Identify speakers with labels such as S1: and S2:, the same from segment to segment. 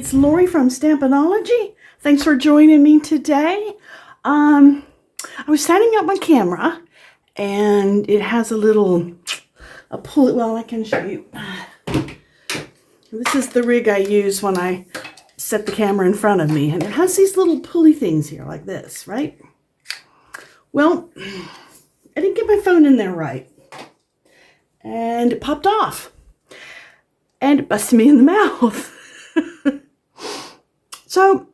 S1: it's Lori from Stampinology. Thanks for joining me today. I was setting up my camera and it has a pulley. Well, I can show you. This is the rig I use when I set the camera in front of me, and it has these little pulley things here like this, right? Well, I didn't get my phone in there right, and it popped off, and it busted me in the mouth. So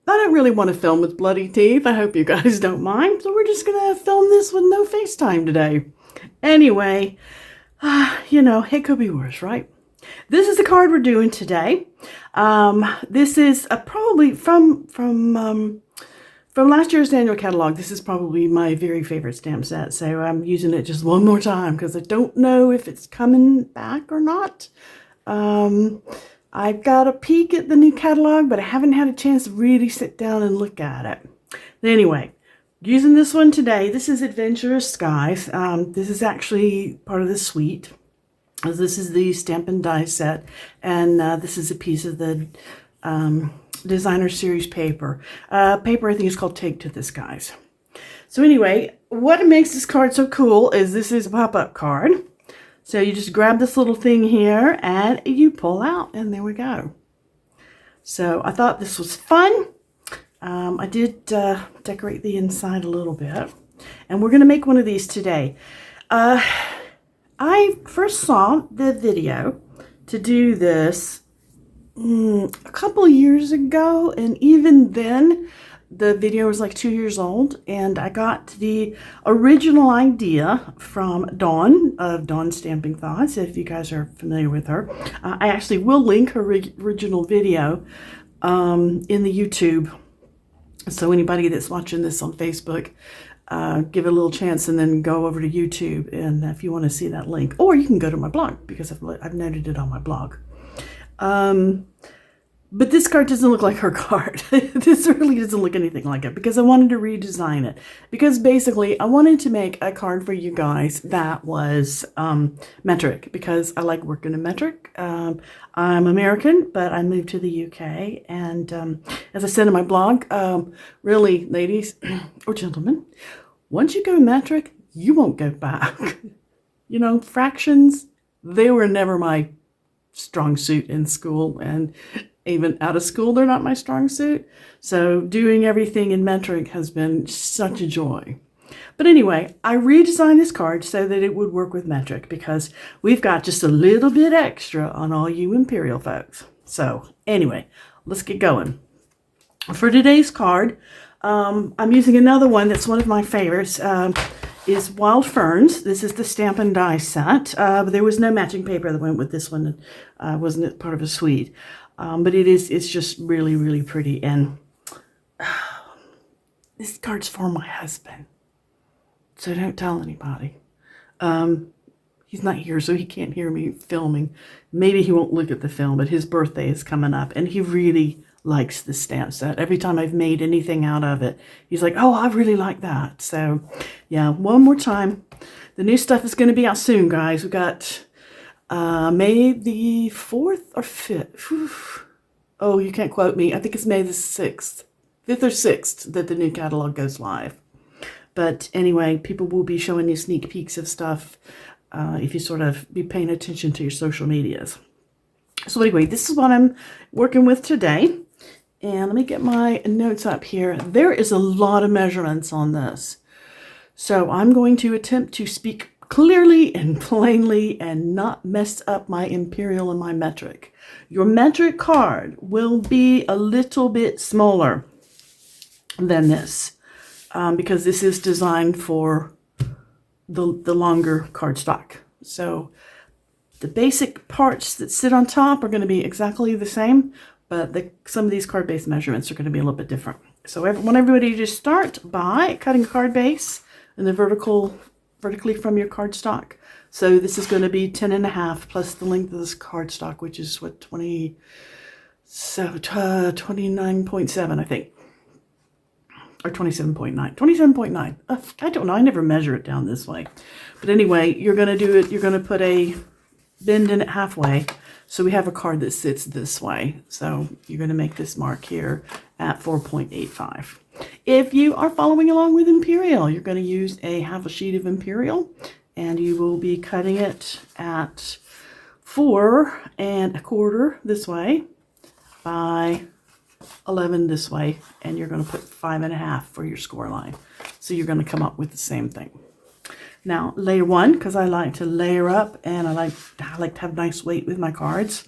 S1: I don't really want to film with bloody teeth. I hope you guys don't mind. So we're just gonna film this with no FaceTime today. Anyway, it could be worse, right? This is the card we're doing today. This is probably from last year's annual catalog. This is probably my very favorite stamp set. So I'm using it just one more time because I don't know if it's coming back or not. I've got a peek at the new catalog, but I haven't had a chance to really sit down and look at it. Anyway, using this one today. This is Adventurous Skies. This is actually part of the suite. This is the Stamp and Die set, and this is a piece of the designer series paper. Paper I think is called Take to the Skies. So anyway, what makes this card so cool is this is a pop-up card. So you just grab this little thing here and you pull out, and there we go. So I thought this was fun. I did decorate the inside a little bit, and we're going to make one of these today. I first saw the video to do this a couple years ago, and even then the video was like 2 years old, and I got the original idea from Dawn of Dawn Stamping Thoughts, if you guys are familiar with her. I actually will link her original video in the YouTube, so anybody that's watching this on Facebook, give it a little chance and then go over to YouTube, and if you want to see that link, or you can go to my blog because I've noted it on my blog. But this card doesn't look like her card. This really doesn't look anything like it because I wanted to redesign it, because basically I wanted to make a card for you guys that was metric, because I like working in metric. I'm American, but I moved to the UK, and as I said in my blog, really, ladies or gentlemen, once you go metric, you won't go back. Fractions, they were never my strong suit in school, and even out of school, they're not my strong suit. So doing everything in metric has been such a joy. But anyway, I redesigned this card so that it would work with metric, because we've got just a little bit extra on all you Imperial folks. So anyway, let's get going. For today's card, I'm using another one that's one of my favorites. Is Wild Ferns. This is the Stamp and Die set. But there was no matching paper that went with this one. Wasn't it part of a suite? But it's just really, really pretty. And this card's for my husband, so don't tell anybody. He's not here, so he can't hear me filming. Maybe he won't look at the film, but his birthday is coming up, and he really likes the stamp set. Every time I've made anything out of it, he's like, oh, I really like that. So yeah, one more time. The new stuff is going to be out soon, guys. We got May the 4th or 5th. Oh, you can't quote me. I think it's May the 6th, 5th or 6th that the new catalog goes live. But anyway, people will be showing you sneak peeks of stuff if you sort of be paying attention to your social medias. So anyway, this is what I'm working with today. And let me get my notes up here. There is a lot of measurements on this. So I'm going to attempt to speak clearly and plainly and not mess up my Imperial and my metric. Your metric card will be a little bit smaller than this, because this is designed for the longer cardstock. So the basic parts that sit on top are going to be exactly the same, but some of these card base measurements are going to be a little bit different. So I want everybody to start by cutting a card base in the vertically from your cardstock. So this is going to be 10.5 plus the length of this cardstock, which is what, 29.7, I think, or 27.9. 27.9. I don't know. I never measure it down this way. But anyway, you're going to do it. You're going to put a bend in it halfway. So we have a card that sits this way. So you're going to make this mark here at 4.85. If you are following along with Imperial, you're going to use half a sheet of Imperial, and you will be cutting it at 4 1/4 this way by 11 this way, and you're going to put 5 1/2 for your score line. So you're going to come up with the same thing. Now, layer 1, because I like to layer up, and I like to have nice weight with my cards.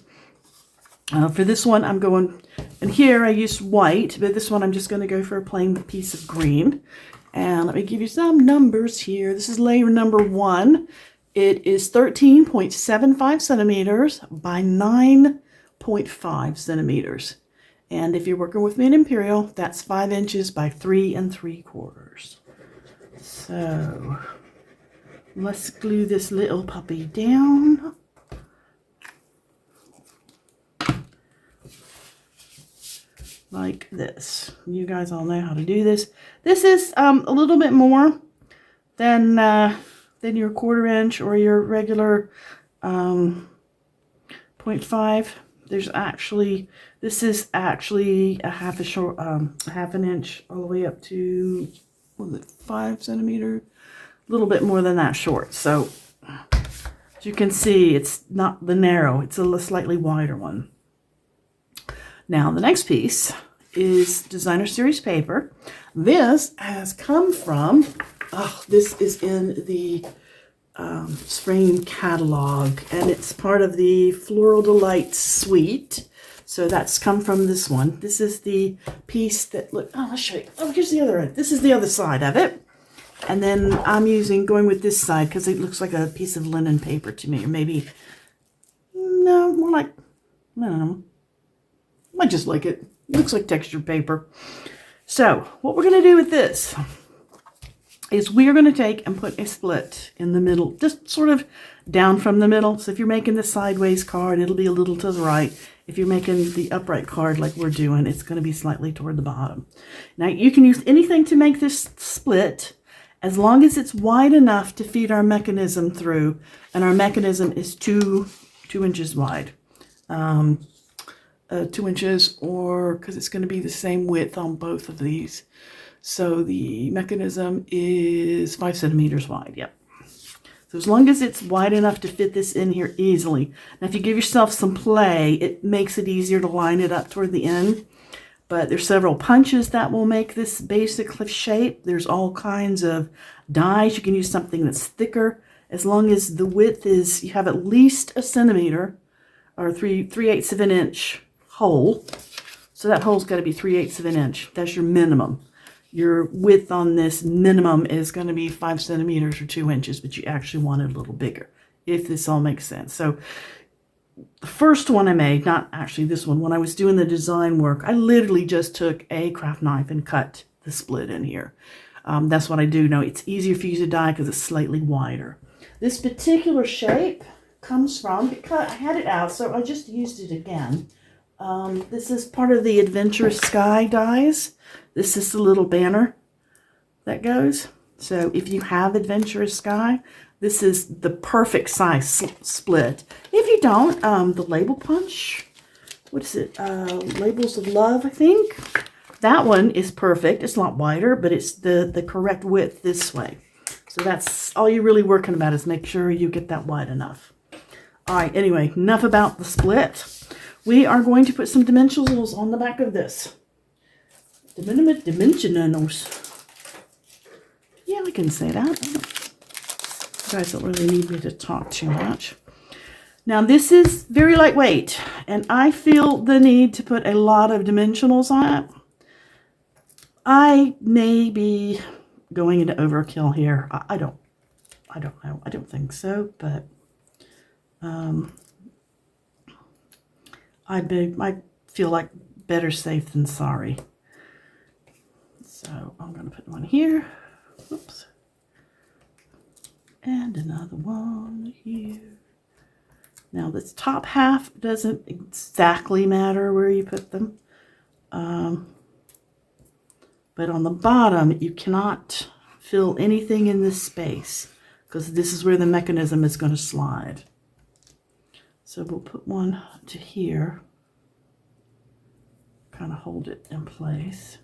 S1: For this one, I'm going, and here I used white, but this one I'm just going to go for a plain piece of green. And let me give you some numbers here. This is layer number 1. It is 13.75 centimeters by 9.5 centimeters. And if you're working with me in Imperial, that's 5 inches by 3 3/4. So let's glue this little puppy down. Like this. You guys all know how to do this. This is a little bit more than your 1/4 inch or your regular 0.5. This is actually a half an inch all the way up to, what was it, 5 centimeters? A little bit more than that short. So as you can see, it's not the narrow, it's a slightly wider one. Now the next piece is designer series paper. This has come from, this is in the spring catalog, and it's part of the Floral Delight suite. So that's come from this one. This is the piece that, look, let's show you. Oh, here's the other end. This is the other side of it. And then I'm going with this side because it looks like a piece of linen paper to me. Or maybe, no, more like, I don't know. I just like it. It looks like textured paper. So what we're going to do with this is we are going to take and put a split in the middle, just sort of down from the middle. So if you're making the sideways card, it'll be a little to the right. If you're making the upright card like we're doing, it's going to be slightly toward the bottom. Now you can use anything to make this split as long as it's wide enough to feed our mechanism through. And our mechanism is 2 inches wide. 2 inches, or because it's going to be the same width on both of these. So the mechanism is 5 centimeters wide. Yep. So as long as it's wide enough to fit this in here easily. Now if you give yourself some play, it makes it easier to line it up toward the end. But there's several punches that will make this basic shape. There's all kinds of dies. You can use something that's thicker. As long as the width is, you have at least a centimeter or 3/8 of an inch hole. So that hole's got to be 3/8 of an inch. That's your minimum. Your width on this minimum is going to be 5 centimeters or 2 inches, but you actually want it a little bigger, if this all makes sense. So the first one I made, not actually this one, when I was doing the design work, I literally just took a craft knife and cut the split in here. That's what I do now. It's easier for you to die because it's slightly wider. This particular shape comes from, because I had it out, so I just used it again. This is part of the Adventurous Sky dies. This is the little banner that goes. So if you have Adventurous Sky, this is the perfect size split. If you don't, the label punch, what is it? Labels of Love, I think. That one is perfect. It's a lot wider, but it's the correct width this way. So that's all you're really working about, is make sure you get that wide enough. All right, anyway, enough about the split. We are going to put some dimensionals on the back of this. Dimensionals. Yeah, we can say that. You guys don't really need me to talk too much. Now, this is very lightweight, and I feel the need to put a lot of dimensionals on it. I may be going into overkill here. I don't know. I don't think so, but I feel like better safe than sorry. So I'm going to put one here. Oops. And another one here. Now this top half doesn't exactly matter where you put them. But on the bottom, you cannot fill anything in this space, because this is where the mechanism is going to slide. So we'll put one to here, kind of hold it in place.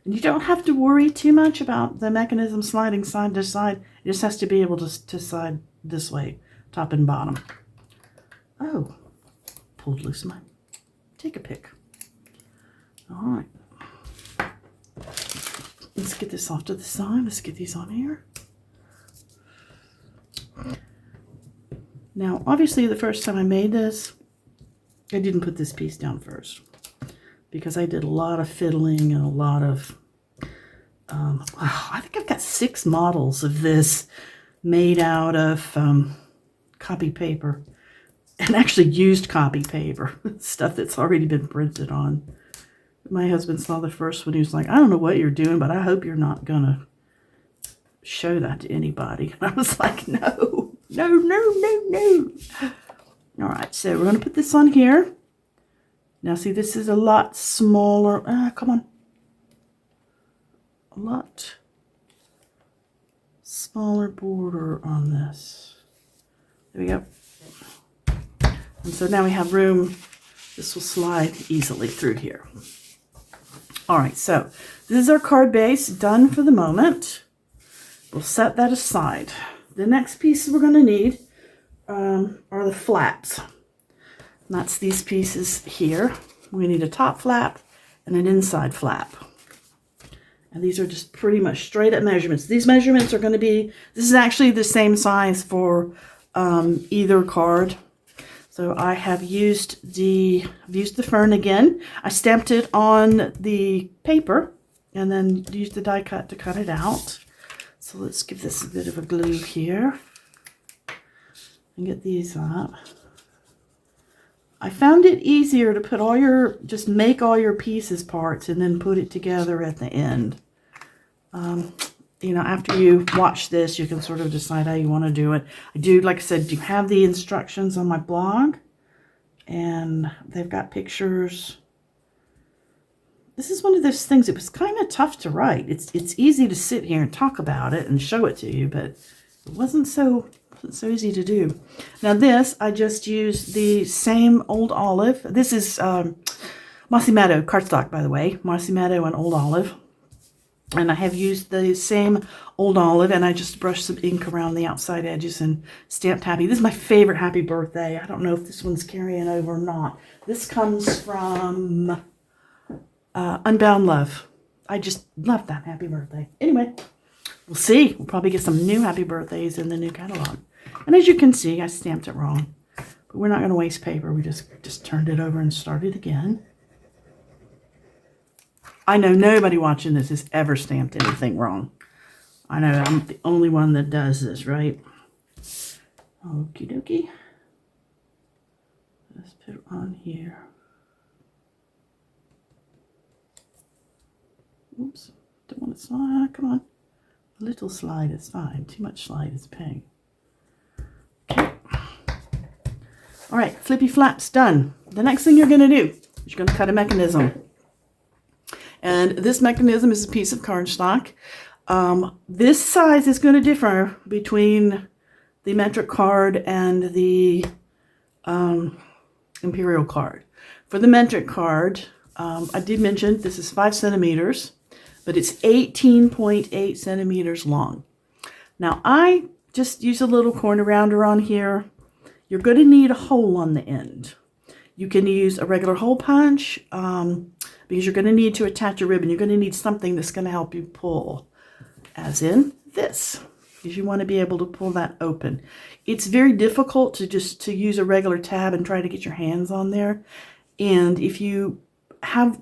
S1: And you don't have to worry too much about the mechanism sliding side to side. It just has to be able to slide this way, top and bottom. Oh, pulled loose mine. Take a pick. All right. Let's get this off to the side. Let's get these on here. Now, obviously, the first time I made this, I didn't put this piece down first because I did a lot of fiddling and a lot of, I think I've got 6 models of this made out of copy paper, and actually used copy paper, stuff that's already been printed on. My husband saw the first one. He was like, I don't know what you're doing, but I hope you're not going to show that to anybody. And I was like, no. All right, so we're going to put this on here. Now, see, this is a lot smaller. Come on. A lot smaller border on this. There we go. And so now we have room. This will slide easily through here. All right, so this is our card base done for the moment. We'll set that aside. The next piece we're going to need are the flaps. And that's these pieces here. We need a top flap and an inside flap. And these are just pretty much straight up measurements. These measurements are going to be, this is actually the same size for either card. So I have used the fern again. I stamped it on the paper and then used the die cut to cut it out. So let's give this a bit of a glue here and get these up. I found it easier to put just make all your pieces parts and then put it together at the end. You know, after you watch this, you can sort of decide how you want to do it. I do, like I said, do have the instructions on my blog, and they've got pictures. This is one of those things, it was kind of tough to write. It's easy to sit here and talk about it and show it to you, but it wasn't so easy to do. Now this, I just used the same Old Olive. This is Mossy Meadow cardstock, by the way. Mossy Meadow and Old Olive. And I have used the same Old Olive, and I just brushed some ink around the outside edges and stamped happy. This is my favorite happy birthday. I don't know if this one's carrying over or not. This comes from Unbound Love. I just love that happy birthday. Anyway, we'll see. We'll probably get some new happy birthdays in the new catalog. And as you can see, I stamped it wrong. But we're not going to waste paper. We just turned it over and started again. I know nobody watching this has ever stamped anything wrong. I know I'm the only one that does this, right? Okie dokie. Let's put it on here. Oops, don't want to slide. Come on. A little slide is fine. Too much slide is pain. Okay. All right, flippy flaps done. The next thing you're going to do is you're going to cut a mechanism. And this mechanism is a piece of cardstock. This size is going to differ between the metric card and the imperial card. For the metric card, I did mention this is 5 centimeters, but it's 18.8 centimeters long. Now I just use a little corner rounder on here. You're going to need a hole on the end. You can use a regular hole punch because you're going to need to attach a ribbon. You're going to need something that's going to help you pull, as in this, because you want to be able to pull that open. It's very difficult to use a regular tab and try to get your hands on there. And if you have,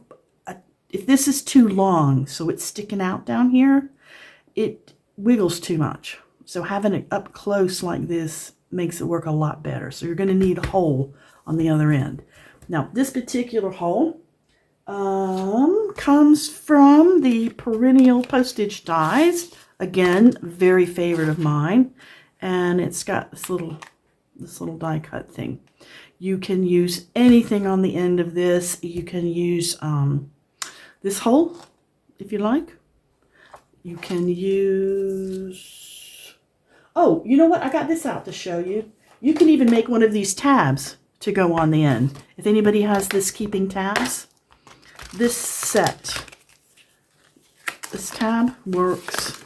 S1: if this is too long, so it's sticking out down here, it wiggles too much. So having it up close like this makes it work a lot better. So you're going to need a hole on the other end. Now, this particular hole comes from the Perennial Postage Dies. Again, very favorite of mine. And it's got this little die cut thing. You can use anything on the end of this. You can use this hole, if you like. You can use... Oh, you know what? I got this out to show you. You can even make one of these tabs to go on the end. If anybody has this keeping tabs, this set, this tab works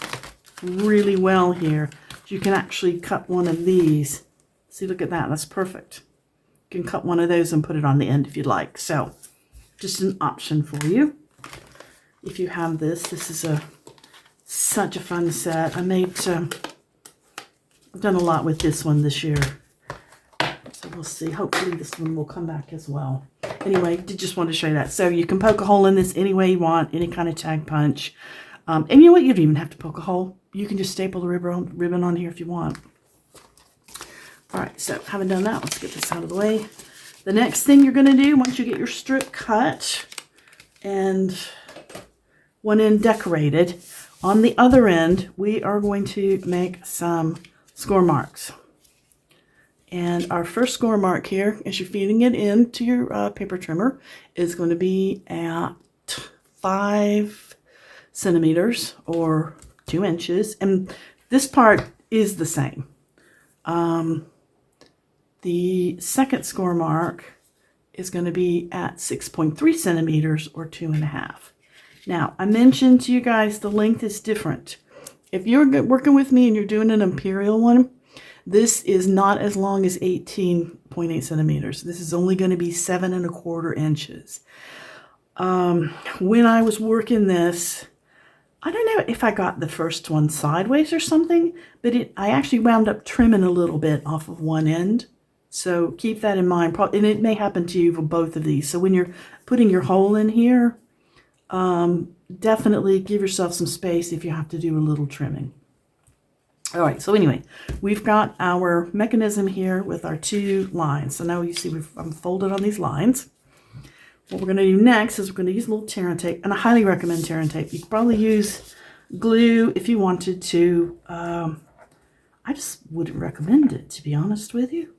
S1: really well here. You can actually cut one of these. See, look at that. That's perfect. You can cut one of those and put it on the end if you'd like. So, just an option for you. If you have this, this is such a fun set. I've done a lot with this one this year. So we'll see. Hopefully this one will come back as well. Anyway, did just want to show you that. So you can poke a hole in this any way you want, any kind of tag punch. And you know what? You don't even have to poke a hole. You can just staple the ribbon on here if you want. All right, so having done that, let's get this out of the way. The next thing you're going to do, once you get your strip cut and one end decorated, on the other end, we are going to make some score marks. And our first score mark here, as you're feeding it into your paper trimmer, is going to be at 5 centimeters or 2 inches. And this part is the same. The second score mark is going to be at 6.3 centimeters or 2.5. Now, I mentioned to you guys the length is different. If you're working with me and you're doing an imperial one, this is not as long as 18.8 centimeters. This is only going to be 7.25 inches. When I was working this, I don't know if I got the first one sideways or something, but I actually wound up trimming a little bit off of one end. So keep that in mind. And it may happen to you for both of these. So when you're putting your hole in here, definitely give yourself some space if you have to do a little trimming. All right, so anyway, we've got our mechanism here with our 2 lines. So now you see I'm folded on these lines. What we're going to do next is we're going to use a little tear and tape, and I highly recommend tear and tape. You could probably use glue if you wanted to. I just wouldn't recommend it, to be honest with you.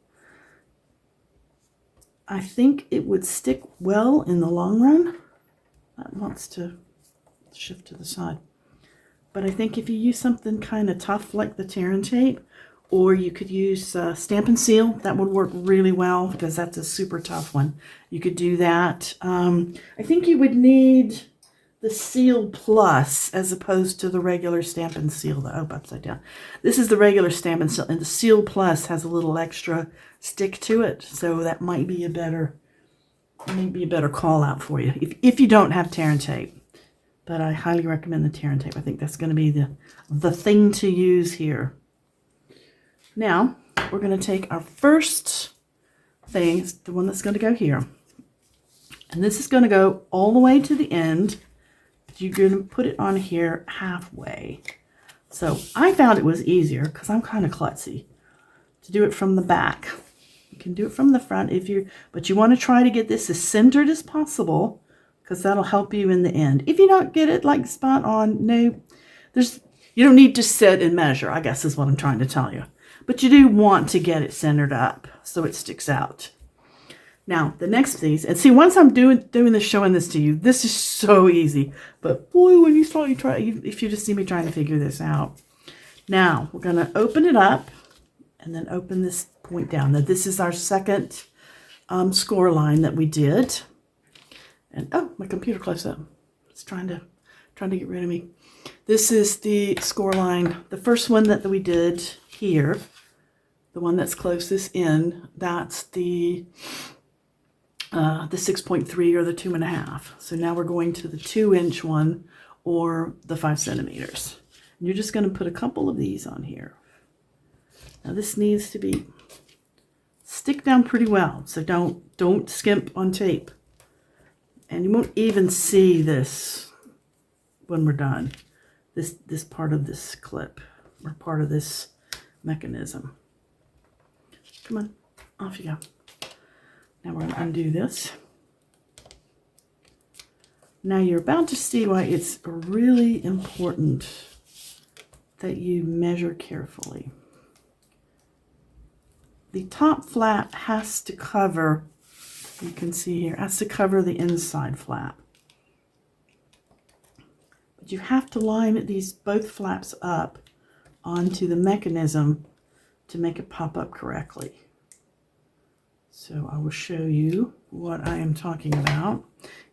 S1: I think it would stick well in the long run. That wants to shift to the side. But I think if you use something kind of tough like the tear and tape, or you could use Stamp and Seal, that would work really well because that's a super tough one. You could do that. I think you would need the Seal Plus as opposed to the regular Stamp and Seal. Oh, upside down. This is the regular Stamp and Seal, and the Seal Plus has a little extra stick to it, so that might be a better call out for you if you don't have tear and tape. But I highly recommend the tear and tape. I think that's going to be the thing to use here. Now, we're going to take our first thing, it's the one that's going to go here. And this is going to go all the way to the end. You're going to put it on here halfway. So I found it was easier, because I'm kind of klutzy, to do it from the back. You can do it from the front but you want to try to get this as centered as possible, because that'll help you in the end. If you don't get it like spot on, you don't need to sit and measure, I guess is what I'm trying to tell you. But you do want to get it centered up so it sticks out. Now, the next piece, and see, once I'm doing this, showing this to you, this is so easy. But boy, when if you just see me trying to figure this out. Now, we're going to open it up and then open this point down. Now, this is our second score line that we did. And oh, my computer closed up. It's trying to get rid of me. This is the score line, the first one that we did here, the one that's closest in. That's the 6.3 or the 2.5. So now we're going to the 2-inch one or the 5 centimeters. And you're just going to put a couple of these on here. Now this needs to stick down pretty well. So don't skimp on tape. And you won't even see this when we're done. This part of this clip or part of this mechanism. Come on, off you go. Now we're going to undo this. Now you're about to see why it's really important that you measure carefully. The top flap has to cover, you can see here, has to cover the inside flap. But you have to line both flaps up onto the mechanism to make it pop up correctly. So I will show you what I am talking about.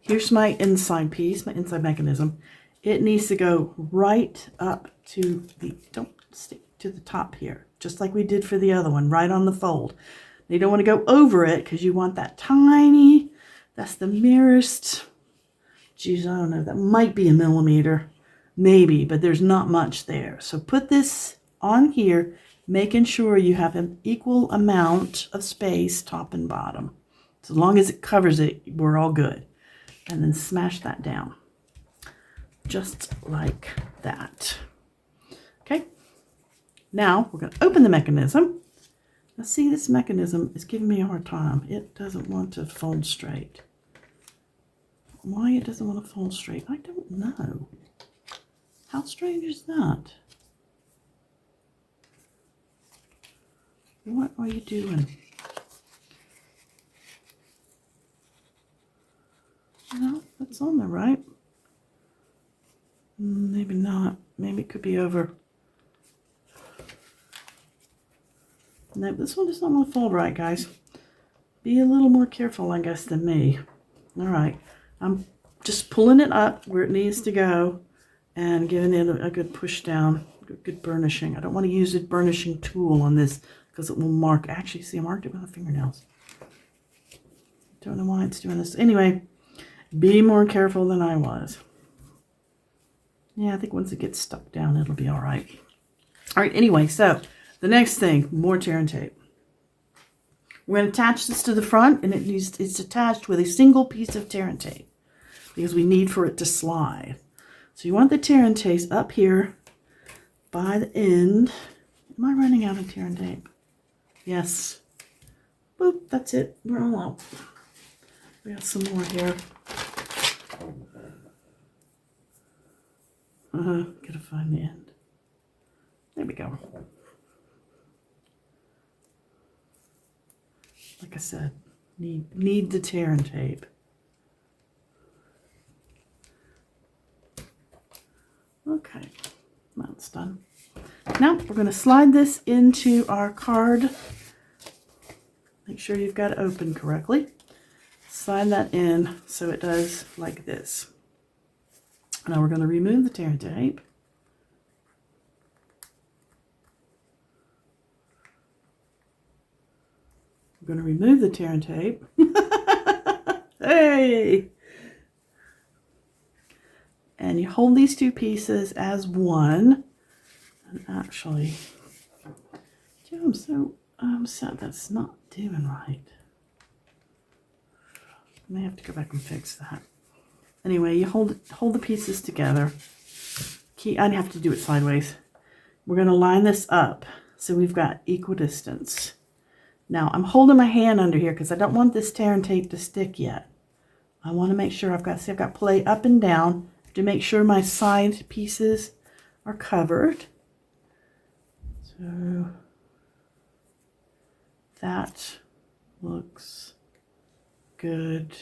S1: Here's my inside piece, my inside mechanism. It needs to go right up to the, don't stick to the top here, just like we did for the other one, right on the fold. You don't want to go over it because you want that tiny, that's the merest, geez, I don't know, that might be a millimeter, maybe, but there's not much there. So put this on here, making sure you have an equal amount of space, top and bottom. So as long as it covers it, we're all good. And then smash that down, just like that. Okay, now we're going to open the mechanism. Now see, this mechanism is giving me a hard time. It doesn't want to fold straight. Why it doesn't want to fold straight, I don't know. How strange is that? What are you doing? No, that's on there, right? Maybe not. Maybe it could be over. No, this one does not want to fold right, guys. Be a little more careful, I guess, than me. All right. I'm just pulling it up where it needs to go and giving it a good push down, good burnishing. I don't want to use a burnishing tool on this because it will mark. Actually, see, I marked it with my fingernails. Don't know why it's doing this. Anyway, be more careful than I was. Yeah, I think once it gets stuck down, it'll be all right. All right, anyway, so the next thing, more tear and tape. We're going to attach this to the front, and it's attached with a single piece of tear and tape because we need for it to slide. So you want the tear and tape up here by the end. Am I running out of tear and tape? Yes. Boop, that's it. We're all out. We got some more here. Gotta find the end. There we go. Like I said, need the tear and tape. Okay, that's done. Now we're going to slide this into our card. Make sure you've got it open correctly. Slide that in so it does like this. Now we're going to remove the tear and tape. We're going to remove the tear and tape. Hey! And you hold these two pieces as one. And actually, I'm so upset that's not doing right. I may have to go back and fix that. Anyway, you hold the pieces together. I'd have to do it sideways. We're going to line this up so we've got equal distance. Now, I'm holding my hand under here because I don't want this tear and tape to stick yet. I want to make sure I've got play up and down to make sure my side pieces are covered. So that looks good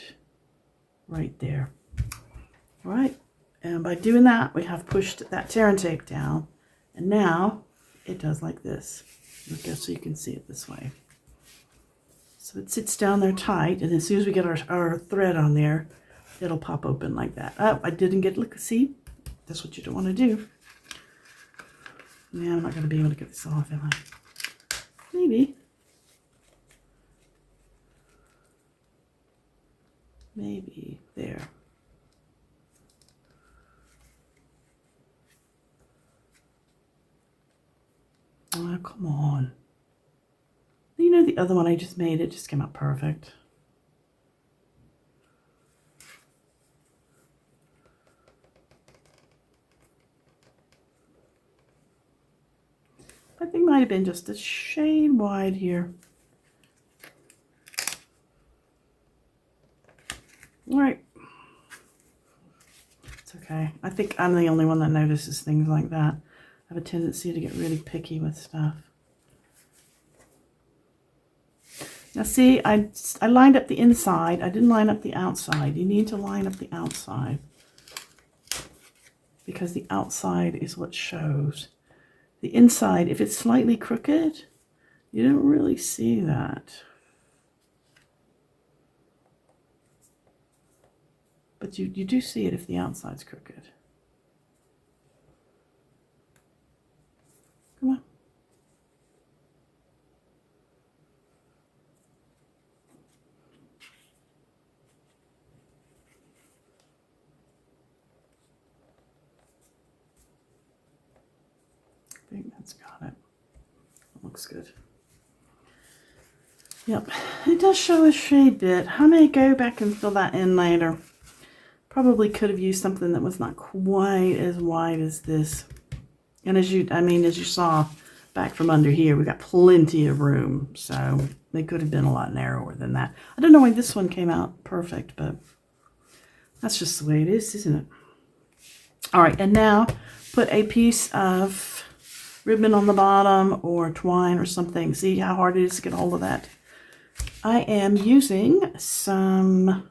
S1: right there. All right, and by doing that, we have pushed that tear and tape down, and now it does like this. Okay, so you can see it this way. So it sits down there tight, and as soon as we get our thread on there, it'll pop open like that. Oh, I didn't get, look, see? That's what you don't want to do. Yeah, I'm not going to be able to get this off, am I? Maybe. Maybe. There. Oh, come on. You know, the other one I just made, it just came out perfect. I think it might have been just a shade wide here. All right. It's okay. I think I'm the only one that notices things like that. I have a tendency to get really picky with stuff. Now see, I lined up the inside. I didn't line up the outside. You need to line up the outside because the outside is what shows. The inside, if it's slightly crooked, you don't really see that. But you do see it if the outside's crooked. Come on. I think that's got it. Looks good. Yep, it does show a shade bit. I may go back and fill that in later. Probably could have used something that was not quite as wide as this. And as you saw back from under here, we got plenty of room. So they could have been a lot narrower than that. I don't know why this one came out perfect, but that's just the way it is, isn't it? All right, and now put a piece of ribbon on the bottom or twine or something. See how hard it is to get a hold of that? I am using some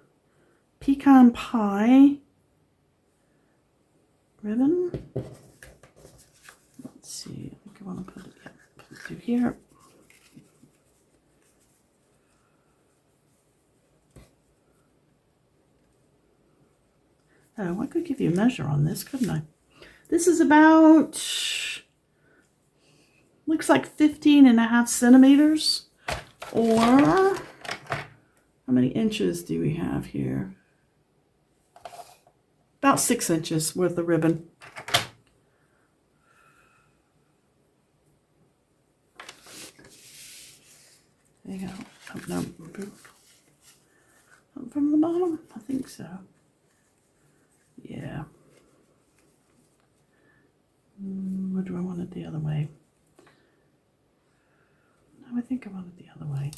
S1: pecan pie ribbon. Let's see, I think I want to put it through here. Oh, I could give you a measure on this, couldn't I? This is about, looks like 15.5 centimeters. Or, how many inches do we have here? About 6 inches worth of ribbon. There you go. Oh, no, from the bottom? I think so. Yeah. Or do I want it the other way? No, I think I want it the other way.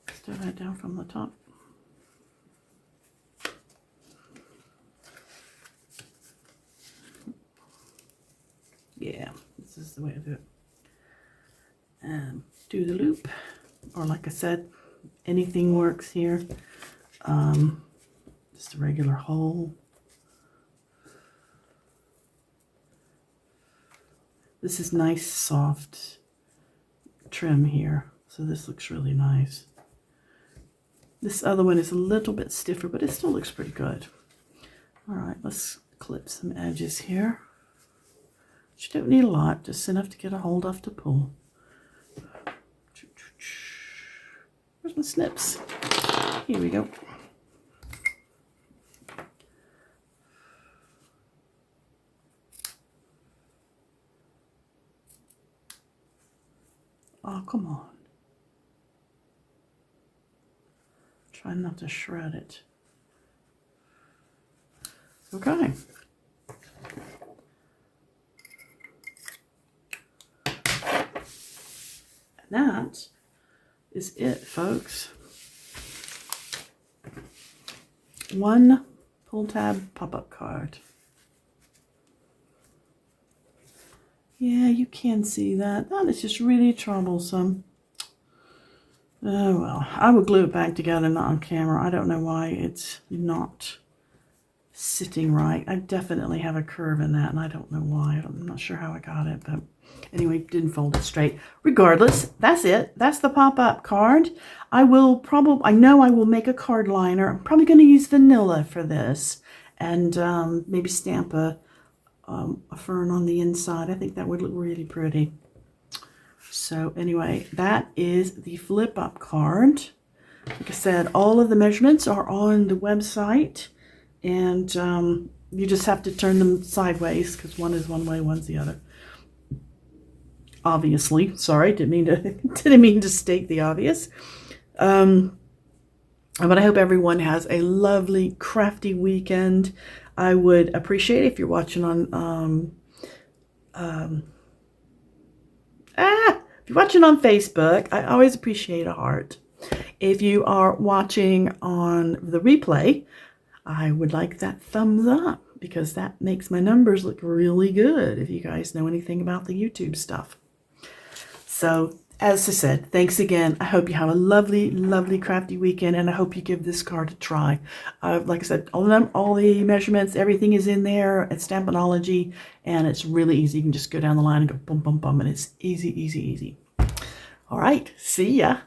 S1: Let's do that down from the top. Yeah, this is the way to do it. And do the loop, or like I said, anything works here. Just a regular hole. This is nice, soft trim here, so this looks really nice. This other one is a little bit stiffer, but it still looks pretty good. All right, let's clip some edges here. You don't need a lot, just enough to get a hold of to pull. Where's my snips? Here we go. Oh, come on. Try not to shred it. Okay. And that is it, folks. One pull tab pop-up card. Yeah, you can see that. That is just really troublesome. Oh well, I will glue it back together, not on camera. I don't know why it's not sitting right. I definitely have a curve in that, and I don't know why. I'm not sure how I got it, but anyway, didn't fold it straight. Regardless, that's it. That's the pop-up card. I know I will make a card liner. I'm probably going to use vanilla for this, and maybe stamp a fern on the inside. I think that would look really pretty. So anyway, that is the flip up card. Like I said, all of the measurements are on the website, and you just have to turn them sideways because one is one way, one's the other. Obviously, sorry, didn't mean to state the obvious. But I hope everyone has a lovely, crafty weekend. I would appreciate it if you're watching on if you're watching on Facebook, I always appreciate a heart. If you are watching on the replay, I would like that thumbs up because that makes my numbers look really good if you guys know anything about the YouTube stuff. So, as I said, thanks again. I hope you have a lovely, lovely crafty weekend, and I hope you give this card a try. Like I said, all the measurements, everything is in there at Stampinology, and it's really easy. You can just go down the line and go boom, boom, boom, and it's easy, easy, easy. All right, see ya.